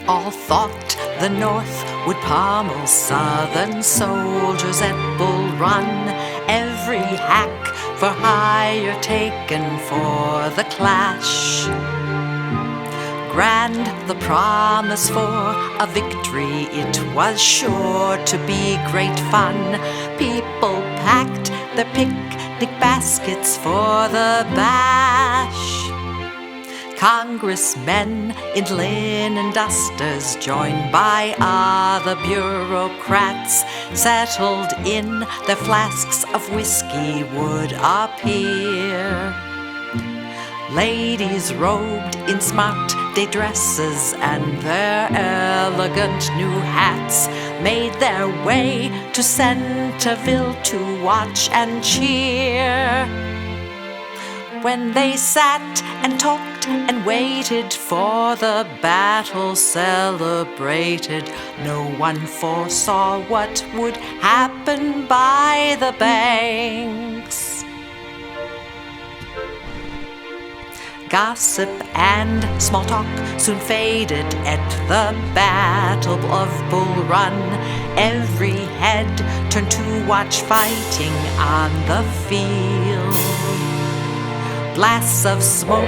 All thought the North would pummel Southern soldiers at Bull Run. Every hack for hire taken for the clash. Grand the promise for a victory, it was sure to be great fun. People packed their picnic baskets for the bash. Congressmen in linen dusters, joined by other bureaucrats, settled in their flasks of whiskey would appear. Ladies robed in smart day dresses and their elegant new hats made their way to Centerville to watch and cheer. When they sat and talked and waited for the battle celebrated, no one foresaw what would happen by the banks. Gossip and small talk soon faded at the Battle of Bull Run. Every head turned to watch fighting on the field. Blasts of smoke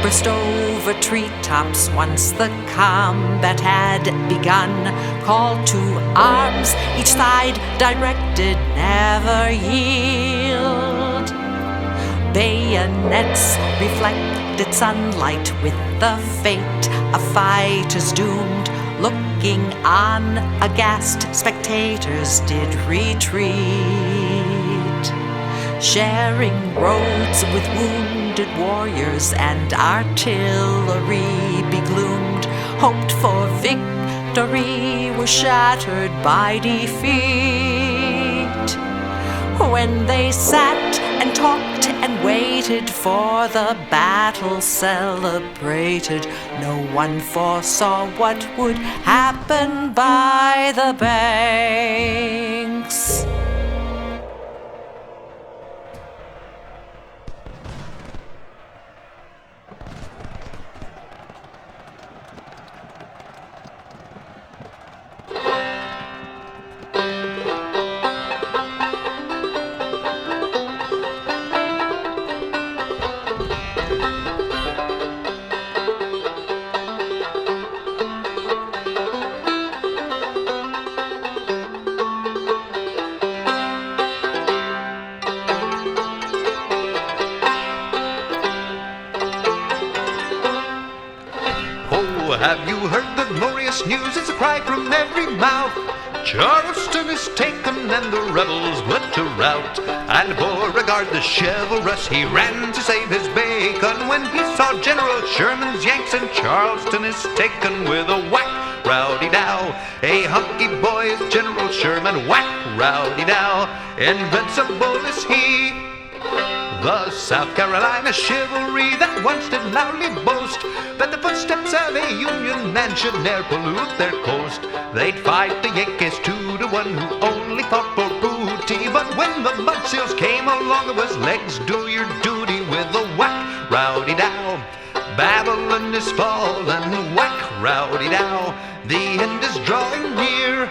burst over treetops once the combat had begun. Call to arms, each side directed, never yield. Bayonets reflected sunlight with the fate of fighters doomed. Looking on, aghast spectators did retreat, sharing roads with wounded warriors and artillery begloomed. Hoped for victory were shattered by defeat. When they sat and talked and waited for the battle celebrated, no one foresaw what would happen by the banks. Have you heard the glorious news? It's a cry from every mouth. Charleston is taken and the rebels put to rout. And Beauregard the chivalrous, he ran to save his bacon when he saw General Sherman's Yanks and Charleston is taken with a whack. Rowdy-dow, a hunky boy is General Sherman. Whack, rowdy-dow, invincible is he. The South Carolina chivalry that once did loudly boast that the footsteps of a Union man should ne'er pollute their coast. They'd fight the Yankees 2-1 who only fought for booty. But when the mud seals came along, it was legs do your duty with a whack, rowdy-dow. Babylon is fallen, whack, rowdy-dow. The end is drawing near.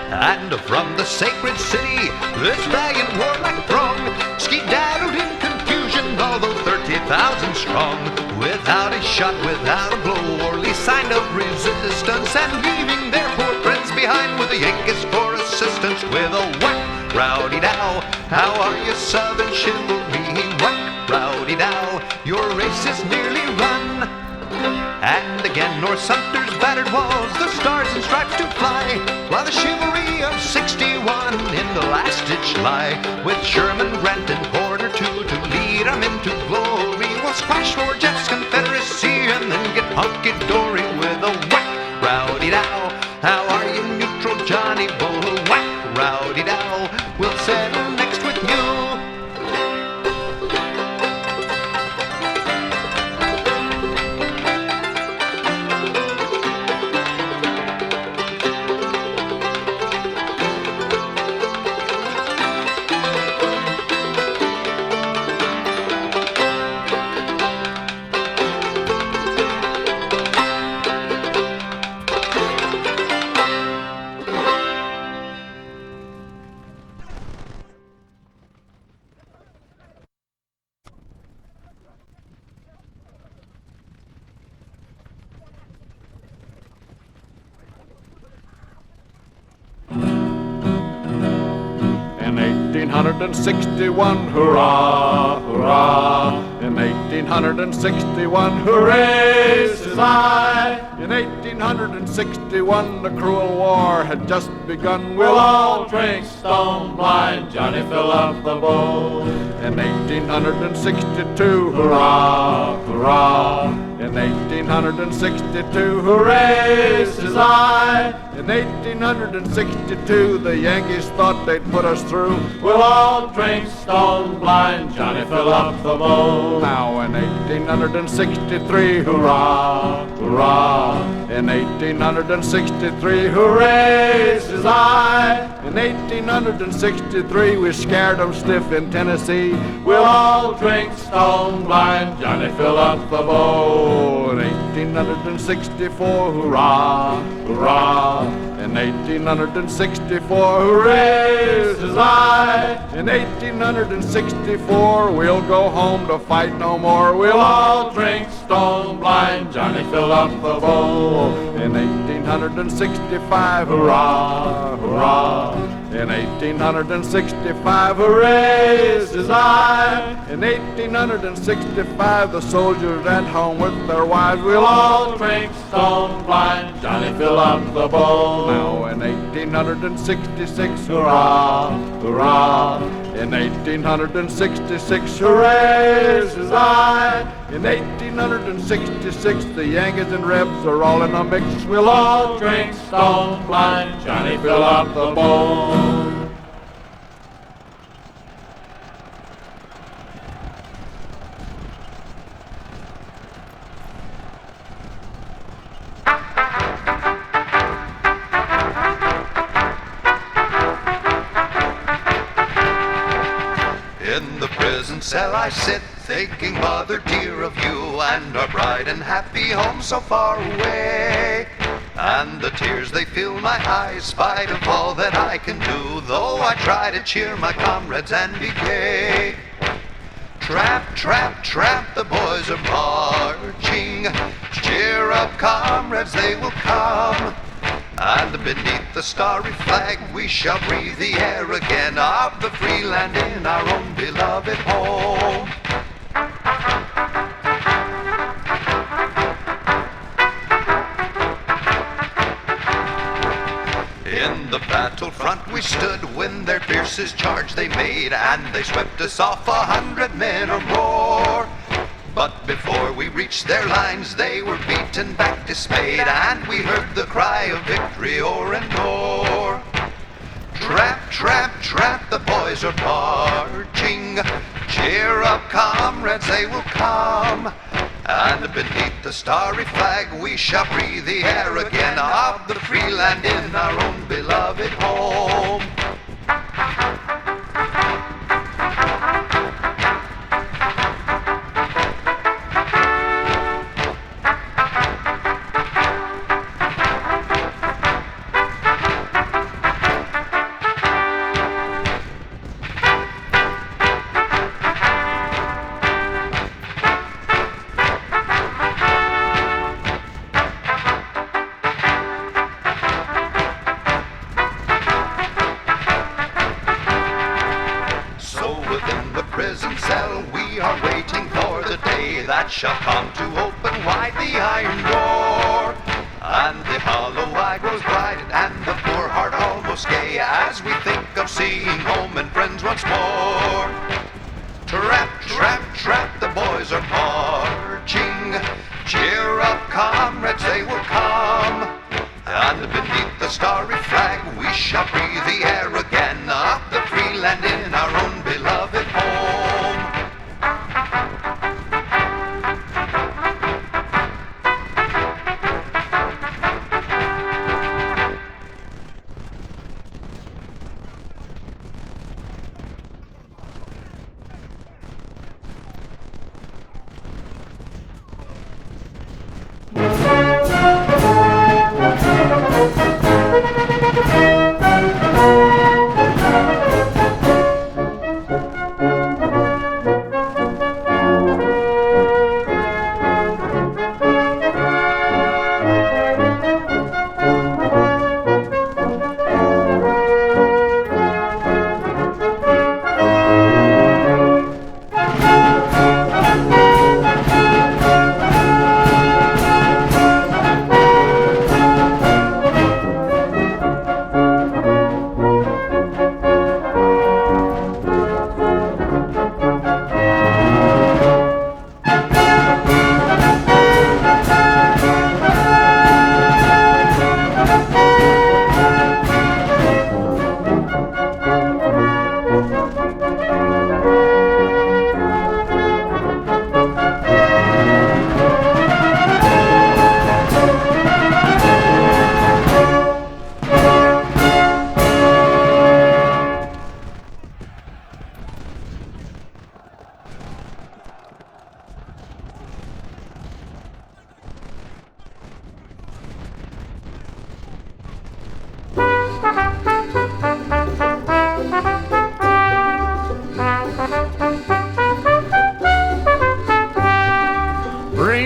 And from the sacred city, this valiant warlike throng skedaddled in confusion, although 30,000 strong. Without a shot, without a blow, or least sign of resistance, and leaving their poor friends behind with the Yankees for assistance. With a whack, rowdy-dow, how are you, Southern chivalry? Whack, rowdy-dow, your race is nearly run. And again o'er Sumter's battered walls the stars and stripes do fly, while the chivalry of 61 in the last ditch lie. With Sherman, Grant, and Porter too to lead 'em into glory, we'll squash for Jeff's Confederacy and then get hunky-dory with a whack, rowdy-dow. How are you, neutral Johnny Bull? Whack, rowdy-dow. We'll 1861, hurrah, hurrah. In 1861, hooray, says I. In 1861, the cruel war had just begun. We'll all drink stone blind, Johnny, fill up the bowl. In 1862, hurrah, hurrah. In 1862, hooray, says I. In 1862, the Yankees thought they'd put us through. We'll all drink stone blind, Johnny, fill up the bowl. Now in 1863, hurrah, hurrah. In 1863, hooray, says I. In 1863, we scared them stiff in Tennessee. We'll all drink stone blind, Johnny, fill up the bowl. In 1864, hurrah, hurrah. In 1864, hooray, says I. In 1864, we'll go home to fight no more. We'll all drink stone blind, Johnny, fill up the bowl. In 1865, hurrah, hurrah. In 1865, hooray, says I. In 1865, the soldiers at home with their wives. We'll all drink stone blind, Johnny, fill up the bowl. Now in 1866, hurrah, hurrah. In 1866, hooray, says I. In 1866, the Yankees and Rebs are all in a mix. We'll all drink stone blind, Johnny, fill up the bowl. In the prison cell I sit, thinking, mother dear, of you and our bright and happy home so far away. And the tears, they fill my eyes, spite of all that I can do, though I try to cheer my comrades and be gay. Tramp, tramp, tramp, the boys are marching. Cheer up, comrades, they will come. And beneath the starry flag we shall breathe the air again of the free land in our own beloved home. In the battlefront we stood when their fiercest charge they made, and they swept us off 100 men or more. But before we reached their lines, they were beaten back dismayed, and we heard the cry of victory o'er and o'er. Tramp, tramp, tramp, the boys are marching. Cheer up, comrades, they will come. And beneath the starry flag we shall breathe the air again of the free land in our own beloved home. Prison cell, we are waiting for the day that shall come to open wide the iron door. And the hollow eye grows bright, and the poor heart almost gay, as we think of seeing home and friends once more. Tramp, tramp, tramp, the boys are marching. Cheer up, comrades, they will come. And beneath the starry flag we shall breathe the air again of the free land in our own beloved home.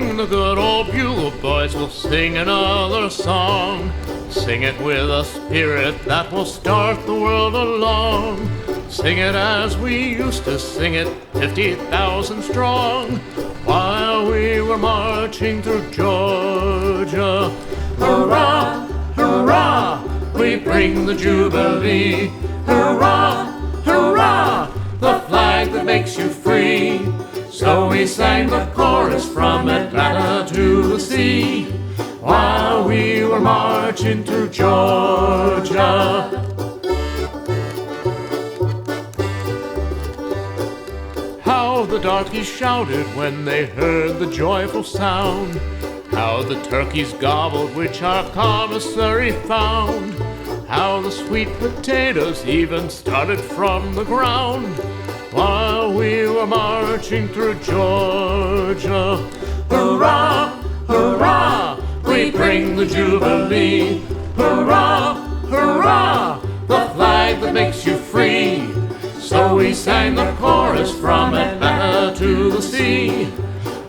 Bring the good old bugle, boys, we'll sing another song. Sing it with a spirit that will start the world along. Sing it as we used to sing it, 50,000 strong, while we were marching through Georgia. Hurrah, hurrah, we bring the Jubilee. Hurrah, hurrah, the flag that makes you free. So we sang the chorus from Atlanta to the sea, while we were marching through Georgia. How the darkies shouted when they heard the joyful sound. How the turkeys gobbled which our commissary found. How the sweet potatoes even started from the ground, while we were marching through Georgia. Hurrah, hurrah, we bring the Jubilee. Hurrah, hurrah, the flag that makes you free. So we sang the chorus from Atlanta to the sea,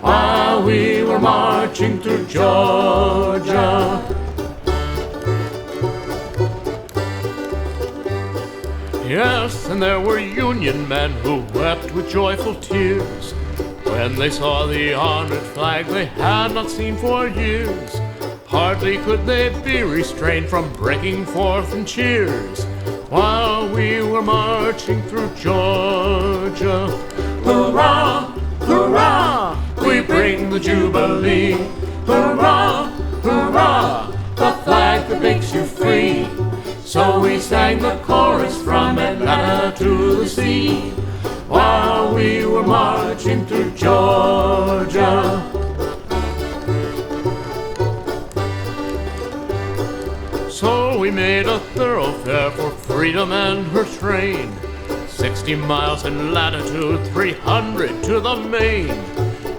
while we were marching through Georgia. Yes, and there were Union men who wept with joyful tears when they saw the honored flag they had not seen for years. Hardly could they be restrained from breaking forth in cheers, while we were marching through Georgia. Hurrah, hurrah, we bring the Jubilee. Hurrah, hurrah, the flag that makes you free. So we sang the chorus from Atlanta to the sea, while we were marching through Georgia. So we made a thoroughfare for freedom and her train, 60 miles in latitude, 300 to the main.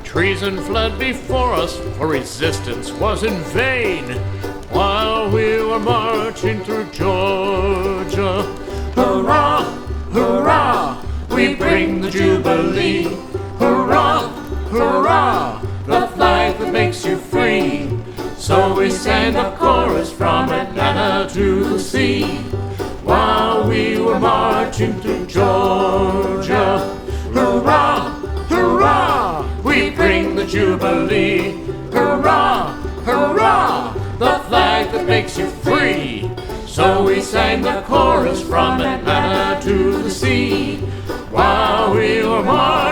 Treason fled before us, for resistance was in vain, while we were marching through Georgia. Hurrah, hurrah, we bring the Jubilee. Hurrah, hurrah, the flag that makes you free. So we sang the chorus from Atlanta to the sea, while we were marching through Georgia. Hurrah, hurrah, we bring the Jubilee. Hurrah, hurrah, the flag that makes you free. So we sang the chorus from Atlanta to the sea, while we were marching